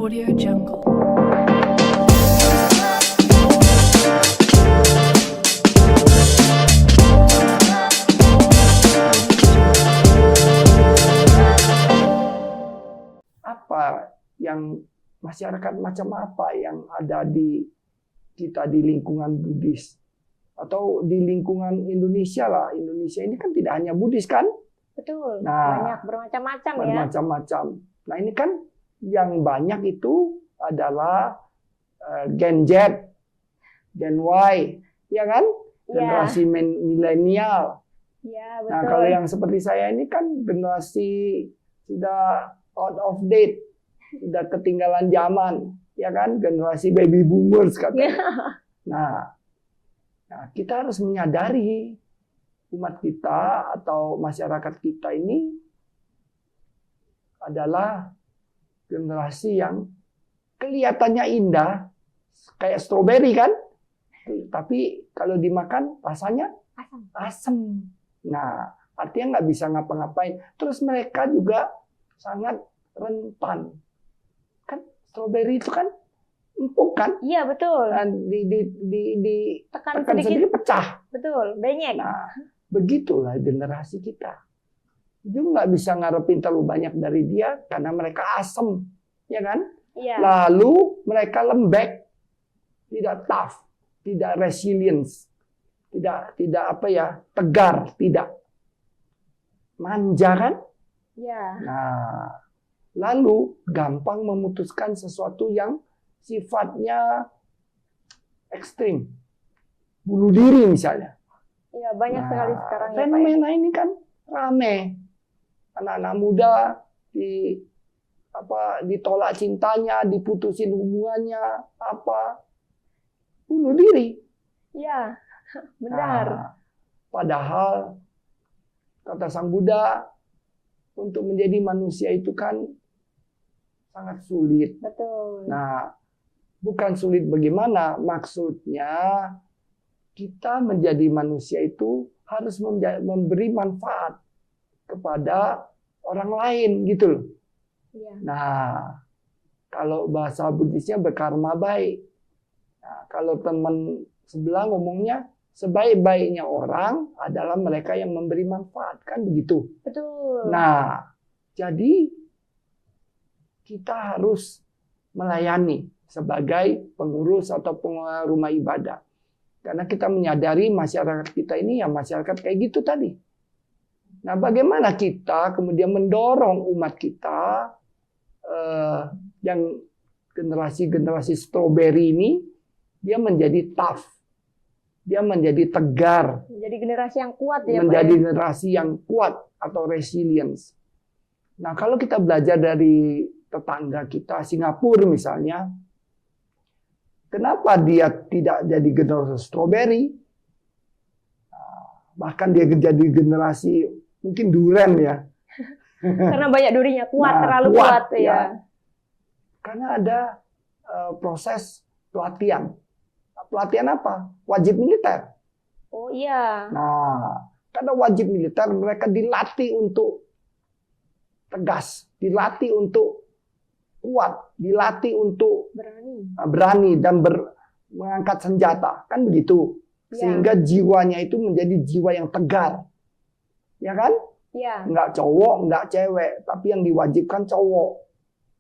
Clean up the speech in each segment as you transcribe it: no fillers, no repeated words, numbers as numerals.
Audio Jungle. Apa yang masyarakat macam apa yang ada di kita di lingkungan Buddhis atau di lingkungan Indonesia lah. Indonesia ini kan tidak hanya Buddhis kan? Betul. Nah, Banyak bermacam-macam ya. Bermacam-macam. Nah ini kan yang banyak itu adalah Gen Z, Gen Y, ya kan? Generasi milenial. Ya, betul. Nah kalau yang seperti saya ini kan generasi sudah out of date, sudah ketinggalan zaman, ya kan? Generasi baby boomers katanya. Nah, kita harus menyadari umat kita atau masyarakat kita ini adalah generasi yang kelihatannya indah, kayak stroberi kan? Tapi kalau dimakan rasanya asam. Nah, artinya nggak bisa ngapa-ngapain. Terus mereka juga sangat rentan. Kan stroberi itu kan empuk kan? Iya, betul. Dan Tekan tekan sedikit pecah. Betul, benyek. Nah, begitulah generasi kita. Itu nggak bisa ngarepin terlalu banyak dari dia karena mereka asem, ya kan? Iya. Lalu mereka lembek, tidak tough, tidak resilience, tidak apa ya, tegar, tidak manja kan? Iya. Nah, lalu gampang memutuskan sesuatu yang sifatnya ekstrim, bunuh diri misalnya. Iya, banyak sekali sekarang ya, Pak. Fenomena ini kan rame. Anak-anak muda ditolak cintanya, diputusin hubungannya, bunuh diri. Iya, benar. Nah, padahal kata Sang Buddha, untuk menjadi manusia itu kan sangat sulit. Betul. Nah, bukan sulit bagaimana, maksudnya kita menjadi manusia itu harus memberi manfaat kepada orang lain gitu loh. Iya. Nah, kalau bahasa Buddhisnya berkarma baik. Nah, kalau teman sebelah ngomongnya sebaik-baiknya orang adalah mereka yang memberi manfaat, kan begitu. Betul. Nah, jadi kita harus melayani sebagai pengurus atau pengelola rumah ibadah. Karena kita menyadari masyarakat kita ini ya masyarakat kayak gitu tadi. Nah, bagaimana kita kemudian mendorong umat kita yang generasi stroberi ini dia menjadi tough, dia menjadi tegar, menjadi generasi yang kuat ya, menjadi Pak. generasi yang kuat atau resilience. Nah, kalau kita belajar dari tetangga kita Singapura misalnya, kenapa dia tidak jadi generasi stroberi? Bahkan dia jadi generasi mungkin duren ya. Karena banyak durinya kuat, Nah, terlalu kuat ya. Karena ada proses pelatihan. Pelatihan apa? Wajib militer. Oh iya. Nah, karena wajib militer mereka dilatih untuk tegas, dilatih untuk kuat, dilatih untuk berani dan mengangkat senjata, kan begitu. Ya. Sehingga jiwanya itu menjadi jiwa yang tegar, ya kan? Iya. Nggak cowok, nggak cewek, tapi yang diwajibkan cowok,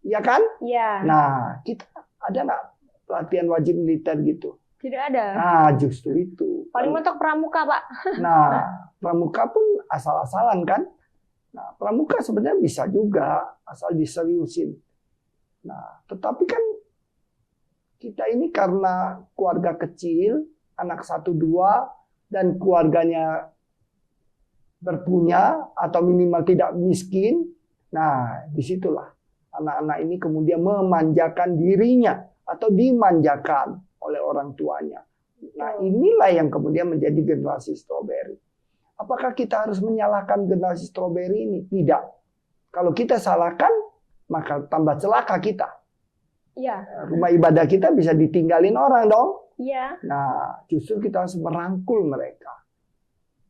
ya kan? Iya. Nah, kita ada nggak pelatihan wajib militer gitu? Tidak ada. Nah, justru itu. Paling mentok pramuka, Pak. Nah, pramuka pun asal-asalan kan? Nah, pramuka sebenarnya bisa juga asal diseriusin. Nah, tetapi kan kita ini karena keluarga kecil, anak 1-2, dan keluarganya berpunya atau minimal tidak miskin. Nah, disitulah anak-anak ini kemudian memanjakan dirinya atau dimanjakan oleh orang tuanya. Nah, inilah yang kemudian menjadi generasi stroberi. Apakah kita harus menyalahkan generasi stroberi ini? Tidak. Kalau kita salahkan, maka tambah celaka kita. Iya. Rumah ibadah kita bisa ditinggalin orang dong. Iya. Nah, justru kita harus merangkul mereka.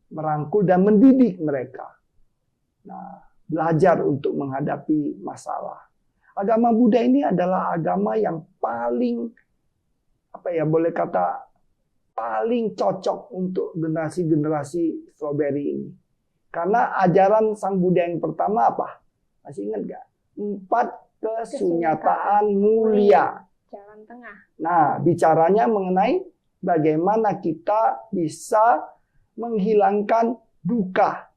Merangkul dan mendidik mereka. Nah, belajar untuk menghadapi masalah. Agama Buddha ini adalah agama yang paling, apa ya, boleh kata paling cocok untuk generasi-generasi strawberry ini. Karena ajaran Sang Buddha yang pertama apa? Masih ingat nggak? 4 kesunyataan mulia. Jalan tengah. Nah, bicaranya mengenai bagaimana kita bisa menghilangkan duka.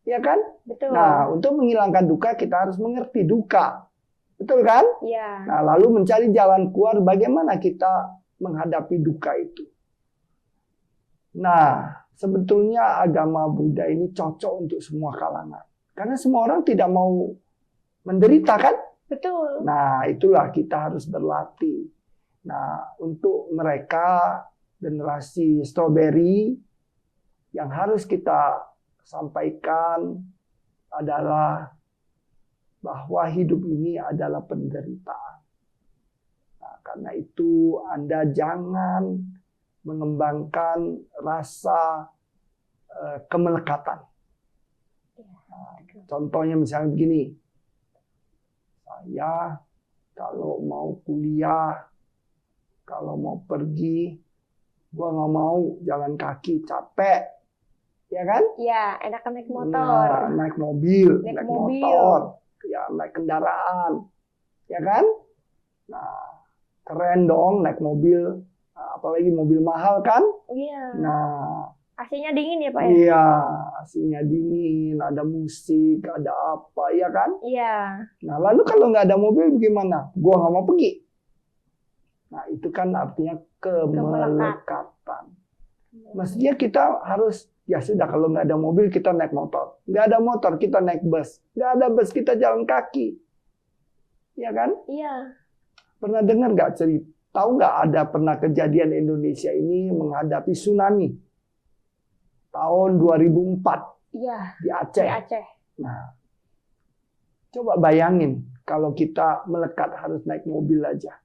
Ya kan? Betul. Nah, untuk menghilangkan duka kita harus mengerti duka. Betul kan? Iya. Nah, lalu mencari jalan keluar bagaimana kita menghadapi duka itu. Nah, sebetulnya agama Buddha ini cocok untuk semua kalangan. Karena semua orang tidak mau menderita kan? Betul. Nah, itulah kita harus berlatih. Nah, untuk mereka generasi strawberry yang harus kita sampaikan adalah bahwa hidup ini adalah penderitaan. Nah, karena itu Anda jangan mengembangkan rasa kemelekatan. Nah, contohnya misalnya begini, saya kalau mau kuliah, kalau mau pergi, gua nggak mau jalan kaki, capek, ya kan? Iya, enakan naik motor. Nah, naik mobil, Naik naik mobil. motor, ya naik kendaraan, ya kan? Nah, keren dong naik mobil, nah, apalagi mobil mahal kan? Iya. Nah, AC-nya dingin ya, Pak ya? iya, aslinya dingin, ada musik, ada apa, ya kan? Iya. Nah, lalu kalau nggak ada mobil gimana? Gua nggak mau pergi. Nah, itu kan artinya kemelekatan. Mestinya kita harus, ya sudah kalau nggak ada mobil kita naik motor. Nggak ada motor kita naik bus. Nggak ada bus kita jalan kaki. Ya kan? Iya. Pernah dengar nggak cerita? Tahu nggak ada pernah kejadian Indonesia ini menghadapi tsunami? Tahun 2004 Iya. di Di Aceh. Aceh. Nah, coba bayangin kalau kita melekat harus naik mobil aja.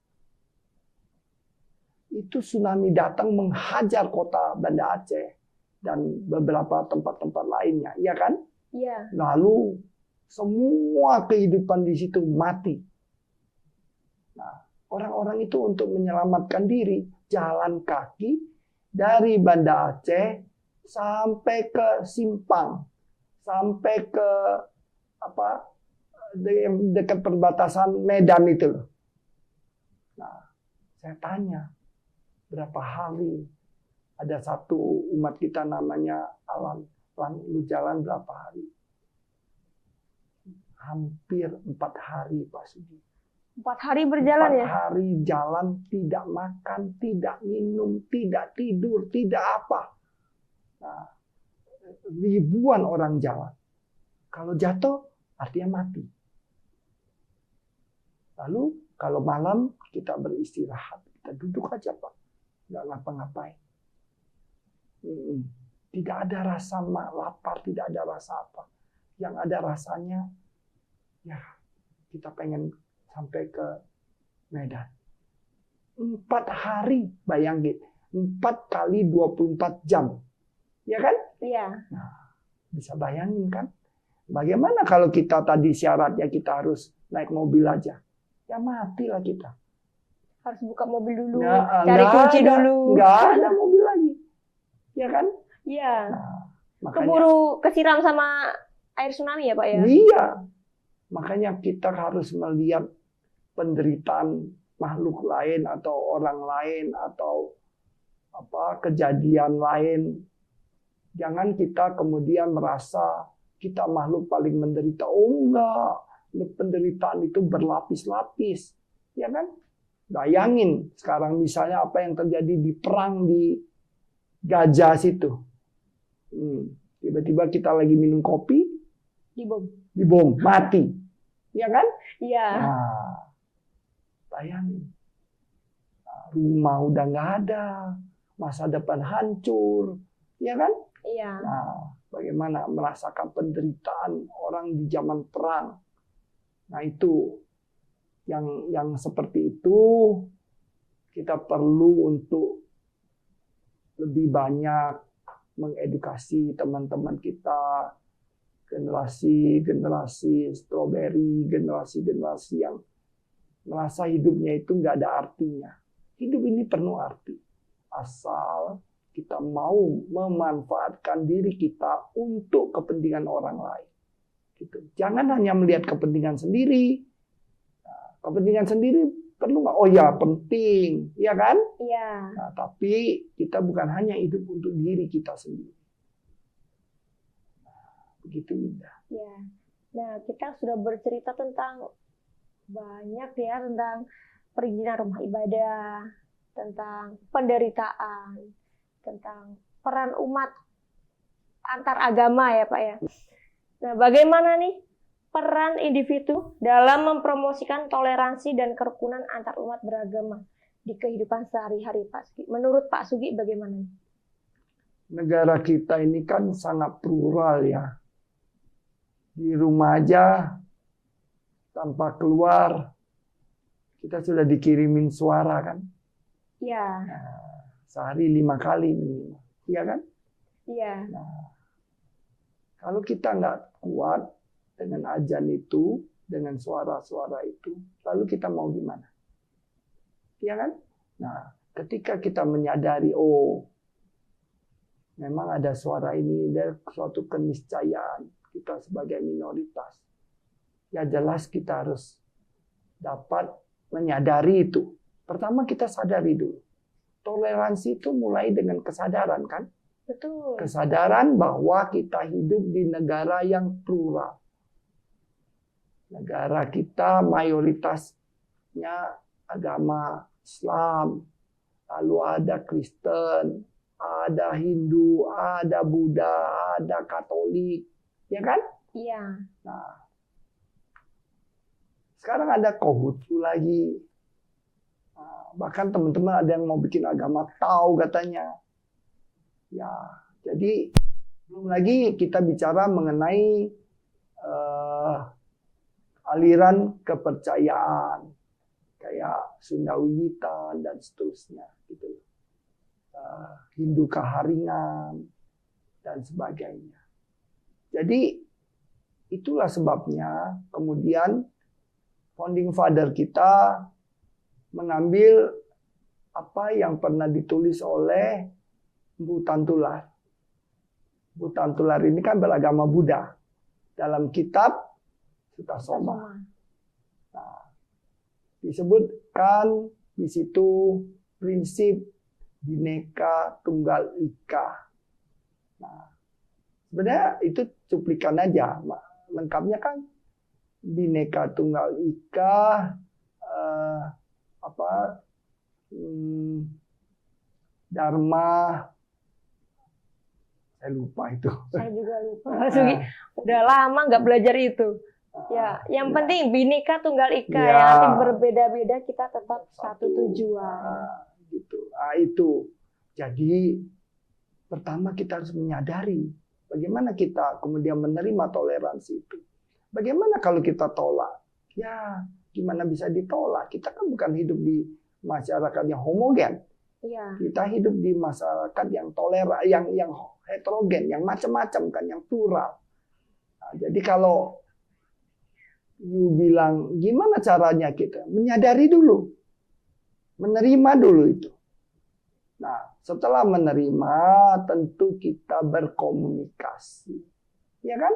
Itu tsunami datang menghajar kota Banda Aceh dan beberapa tempat-tempat lainnya, ya kan? Iya. Lalu semua kehidupan di situ mati. Nah, orang-orang itu untuk menyelamatkan diri jalan kaki dari Banda Aceh sampai ke Simpang, sampai ke apa dekat perbatasan Medan itu. Nah, saya tanya, berapa hari? Ada satu umat kita namanya Alan. Alan, lu jalan berapa hari? Hampir 4 hari, Pak Sudi. 4 hari berjalan 4 ya? hari jalan, tidak makan, tidak minum, tidak tidur, tidak apa. Nah, ribuan orang jalan. Kalau jatuh, artinya mati. Lalu, kalau malam kita beristirahat. Kita duduk aja, Pak. Nggak ngapa-ngapain. Tidak ada rasa lapar, tidak ada rasa apa. Yang ada rasanya, ya kita pengen sampai ke Medan. 4 hari, bayangin. 4 kali 24 jam. Ya kan? Iya. Nah, bisa bayangin kan? Bagaimana kalau kita tadi syaratnya kita harus naik mobil aja? Ya matilah kita. Harus buka mobil dulu, Nah, cari kunci dulu. Nggak ada mobil lagi. Ya kan? Iya. Nah, makanya, Keburu kesiram sama air tsunami ya, Pak ya? iya. Makanya kita harus melihat penderitaan makhluk lain atau orang lain atau kejadian lain. Jangan kita kemudian merasa kita makhluk paling menderita. Oh enggak, penderitaan itu berlapis-lapis. Ya kan? Bayangin sekarang misalnya apa yang terjadi di perang di Gaza situ. Tiba-tiba kita lagi minum kopi, dibom, mati. Ya kan? Iya. Nah, bayangin. Nah, rumah udah nggak ada, masa depan hancur. Ya kan? Iya. Nah, bagaimana merasakan penderitaan orang di zaman perang. Nah, itu yang seperti itu kita perlu untuk lebih banyak mengedukasi teman-teman kita, generasi strawberry, generasi yang merasa hidupnya itu nggak ada artinya. Hidup ini penuh arti. Asal kita mau memanfaatkan diri kita untuk kepentingan orang lain. Gitu. Jangan hanya melihat kepentingan sendiri. Nah, kepentingan sendiri perlu nggak? Oh ya penting, ya kan? Iya. Nah, tapi kita bukan hanya hidup untuk diri kita sendiri. Begitu Linda. Ya. Nah, kita sudah bercerita tentang banyak ya, tentang perizinan rumah ibadah, tentang penderitaan, tentang peran umat antar agama ya Pak ya. Nah, bagaimana nih peran individu dalam mempromosikan toleransi dan kerukunan antar umat beragama di kehidupan sehari-hari Pak Sugi? Menurut Pak Sugi bagaimana? Negara kita ini kan sangat plural ya. Di rumah aja tanpa keluar kita sudah dikirimin suara kan. Iya. Nah, sehari 5 kali minimal. Iya kan? Iya. Nah, kalau kita nggak kuat dengan azan itu, dengan suara-suara itu, lalu kita mau gimana? Iya kan? Nah, ketika kita menyadari, oh, memang ada suara ini, ada suatu keniscayaan kita sebagai minoritas. Ya jelas kita harus dapat menyadari itu. Pertama kita sadari dulu. Toleransi itu mulai dengan kesadaran kan? Betul. Kesadaran bahwa kita hidup di negara yang plural. Negara kita mayoritasnya agama Islam, lalu ada Kristen, ada Hindu, ada Buddha, ada Katolik, ya kan? Iya. Nah, sekarang ada Konghucu lagi. Nah, bahkan teman-teman ada yang mau bikin agama Tao katanya. Ya, jadi belum lagi kita bicara mengenai aliran kepercayaan kayak Sunda Wiwitan dan seterusnya, gitu. Hindu Kaharingan dan sebagainya. Jadi itulah sebabnya kemudian founding father kita mengambil apa yang pernah ditulis oleh Bu Tantular. Bu Tantular ini kan beragama Buddha. Dalam kitab Sutasoma. Nah, disebutkan di situ prinsip Bhinneka Tunggal Ika. Nah, sebenarnya itu cuplikan aja. Lengkapnya kan Bhinneka Tunggal Ika, Dharma, saya lupa itu. Saya juga lupa. Pak Sugi udah lama nggak belajar itu. Ya, yang penting Bhinneka Tunggal Ika ya. Arti berbeda-beda kita tetap satu tujuan. Gitu. Nah, itu. Jadi pertama kita harus menyadari bagaimana kita kemudian menerima toleransi itu. Bagaimana kalau kita tolak? Ya, gimana bisa ditolak? Kita kan bukan hidup di masyarakat yang homogen. Iya. Kita hidup di masyarakat yang toleran, yang heterogen, yang macam-macam kan, yang plural. Nah, jadi kalau you bilang gimana caranya kita menyadari dulu, menerima dulu itu. Nah, setelah menerima tentu kita berkomunikasi, ya kan?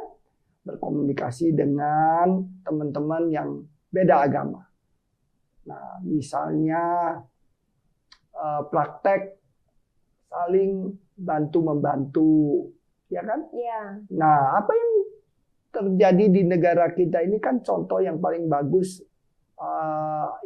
Berkomunikasi dengan teman-teman yang beda agama. Nah, misalnya praktek saling bantu-membantu, ya kan? Iya. Nah, apa yang terjadi di negara kita ini kan contoh yang paling bagus,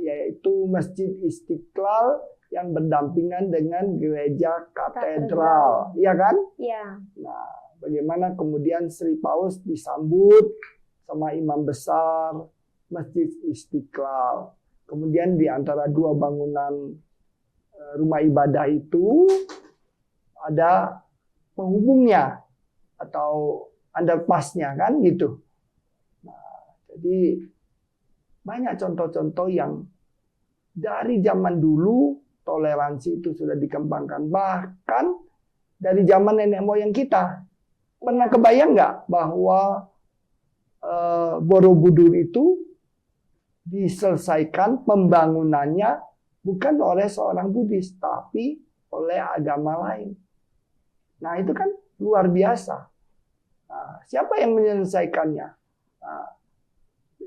yaitu Masjid Istiqlal yang berdampingan dengan gereja katedral, ya kan? Iya. Nah, bagaimana kemudian Sri Paus disambut sama imam besar Masjid Istiqlal. Kemudian di antara dua bangunan rumah ibadah itu ada penghubungnya atau underpassnya kan gitu. Nah, jadi banyak contoh-contoh yang dari zaman dulu toleransi itu sudah dikembangkan. Bahkan dari zaman nenek moyang kita. Pernah kebayang nggak bahwa Borobudur itu diselesaikan pembangunannya bukan oleh seorang Buddhis, tapi oleh agama lain. Nah, itu kan luar biasa. Nah, siapa yang menyelesaikannya? Nah,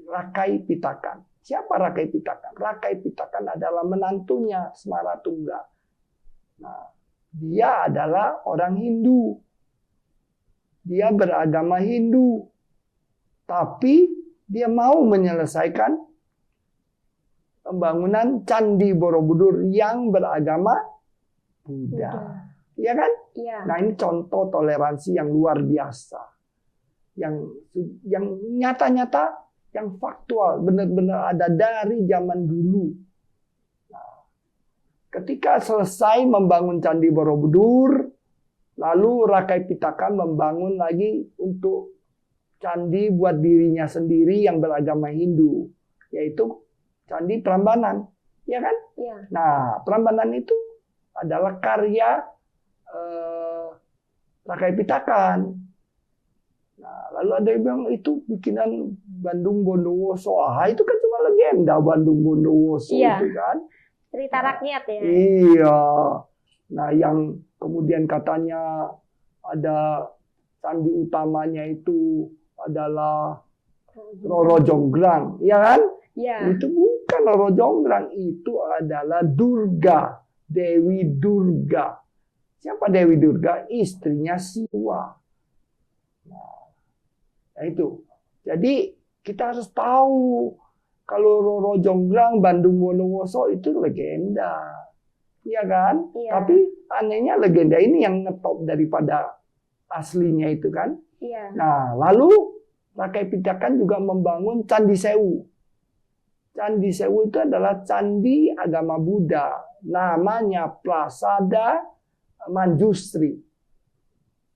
Rakai Pitakan. Siapa Rakai Pitakan? Rakai Pitakan adalah menantunya Semaratungga. Nah, dia adalah orang Hindu. Dia beragama Hindu. Tapi dia mau menyelesaikan pembangunan Candi Borobudur yang beragama Buddha. Iya kan? Iya. Nah, ini contoh toleransi yang luar biasa. Yang nyata-nyata, yang faktual, benar-benar ada dari zaman dulu. Nah, ketika selesai membangun Candi Borobudur, lalu Rakai Pitakan membangun lagi untuk candi buat dirinya sendiri yang beragama Hindu, yaitu Candi Prambanan, ya kan? Iya. Nah, Prambanan itu adalah karya Rakai Pitakan. Nah, lalu ada yang bilang itu bikinan Bandung Bondowoso. Ah, itu kan cuma legenda Bandung Bondowoso Iya. itu kan. Cerita rakyat ya. Iya. Nah, yang kemudian katanya ada candi utamanya itu adalah Roro Jonggrang, ya kan? Iya. Itu bukan Roro Jonggrang, itu adalah Durga, Dewi Durga. Siapa Dewi Durga? Istrinya Siwa. Nah, itu. Jadi kita harus tahu kalau Roro Jonggrang, Bandung Bondowoso itu legenda. Iya kan? Iya. Tapi anehnya legenda ini yang ngetop daripada aslinya itu kan. Iya. Nah, lalu Rakai Pitakan juga membangun Candi Sewu. Candi Sewu itu adalah candi agama Buddha. Namanya Prasada Manjusri.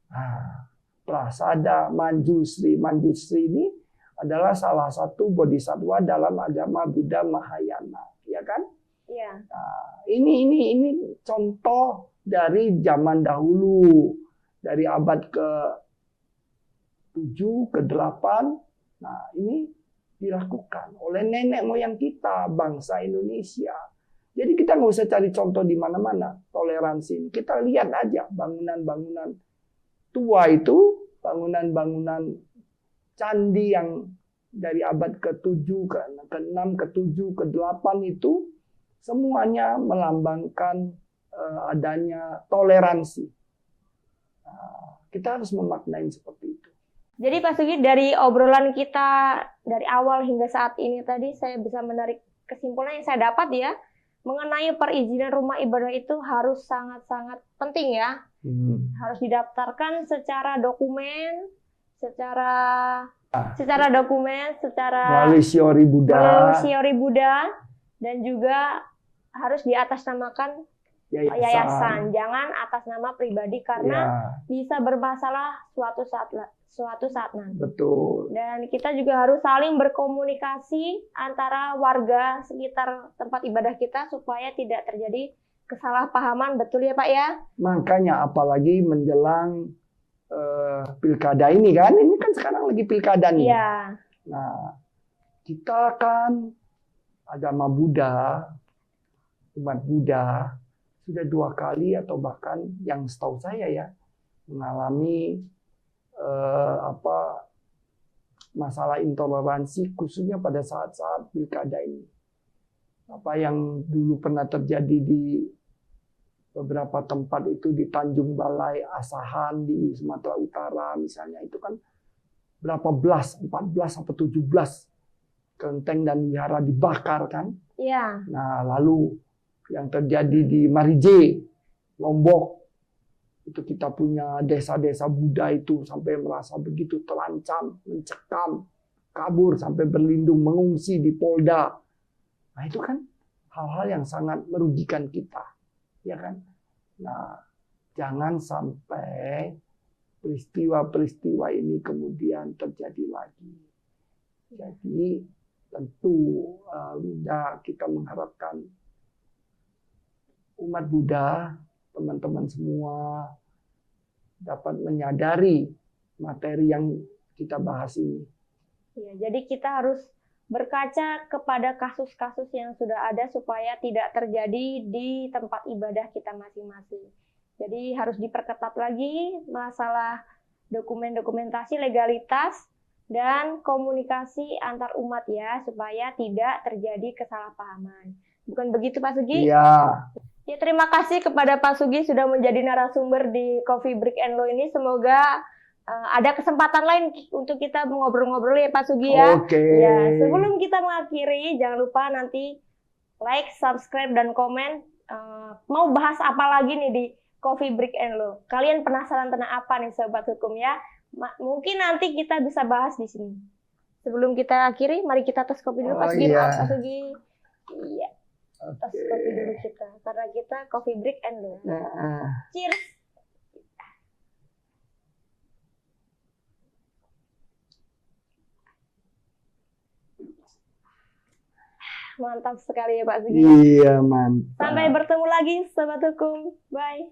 Nah, Prasada Manjusri. Manjusri ini adalah salah satu bodhisattva dalam agama Buddha Mahayana, ya kan? Iya. Nah, ini contoh dari zaman dahulu, dari abad ke-7, ke-8. Nah, ini dilakukan oleh nenek moyang kita, bangsa Indonesia. Jadi kita nggak usah cari contoh di mana-mana toleransi. Kita lihat aja bangunan-bangunan tua itu, bangunan-bangunan candi yang dari abad ke-7, ke-6, ke-7, ke-8 itu semuanya melambangkan adanya toleransi. Nah, kita harus memaknai seperti itu. Jadi Pak Sugi, dari obrolan kita dari awal hingga saat ini tadi, saya bisa menarik kesimpulan yang saya dapat ya, mengenai perizinan rumah ibadah itu harus sangat-sangat penting ya. Harus didaftarkan secara dokumen, secara Melalui Siori Buddha, dan juga harus diatasnamakan yayasan. Jangan atas nama pribadi karena bisa bermasalah suatu saat nanti. Betul. Dan kita juga harus saling berkomunikasi antara warga sekitar tempat ibadah kita supaya tidak terjadi kesalahpahaman. Betul ya Pak ya? Makanya apalagi menjelang pilkada ini kan sekarang lagi pilkada nih. Iya. Nah, kita kan agama Buddha, umat Buddha sudah 2 kali atau bahkan yang setahu saya ya mengalami masalah intoleransi khususnya pada saat-saat pilkada ini. Apa yang dulu pernah terjadi di beberapa tempat itu di Tanjung Balai Asahan di Sumatera Utara misalnya, itu kan berapa belas, 14 atau 17 kelenteng dan wihara dibakar kan. Iya. Nah, lalu yang terjadi di Marije, Lombok, itu kita punya desa-desa Buddha itu sampai merasa begitu terancam, mencekam, kabur sampai berlindung, mengungsi di Polda. Nah, itu kan hal-hal yang sangat merugikan kita. Ya kan? Nah, jangan sampai peristiwa-peristiwa ini kemudian terjadi lagi. Jadi tentu kita mengharapkan umat Buddha, teman-teman semua dapat menyadari materi yang kita bahas ini. Ya, jadi kita harus berkaca kepada kasus-kasus yang sudah ada supaya tidak terjadi di tempat ibadah kita masing-masing. Jadi harus diperketat lagi masalah dokumentasi legalitas dan komunikasi antar umat ya, supaya tidak terjadi kesalahpahaman. Bukan begitu Pak Sugi? Iya. Ya, terima kasih kepada Pak Sugi sudah menjadi narasumber di Coffee Break and Low ini. Semoga ada kesempatan lain untuk kita ngobrol-ngobrol ya Pak Sugi ya. Oke. Ya, sebelum kita mengakhiri, jangan lupa nanti like, subscribe, dan komen. Mau bahas apa lagi nih di Coffee Break and Low? Kalian penasaran tentang apa nih Sobat Hukum ya? Mungkin nanti kita bisa bahas di sini. Sebelum kita akhiri, mari kita tes kopi dulu Pak Sugi. Iya. Maaf Pak Sugi. Iya. Tes kopi dulu kita. Karena kita Coffee Break and Low. Nah. Cheers. Mantap sekali ya Pak Sugi. Iya, mantap. Sampai bertemu lagi Sobat Hukum. Bye.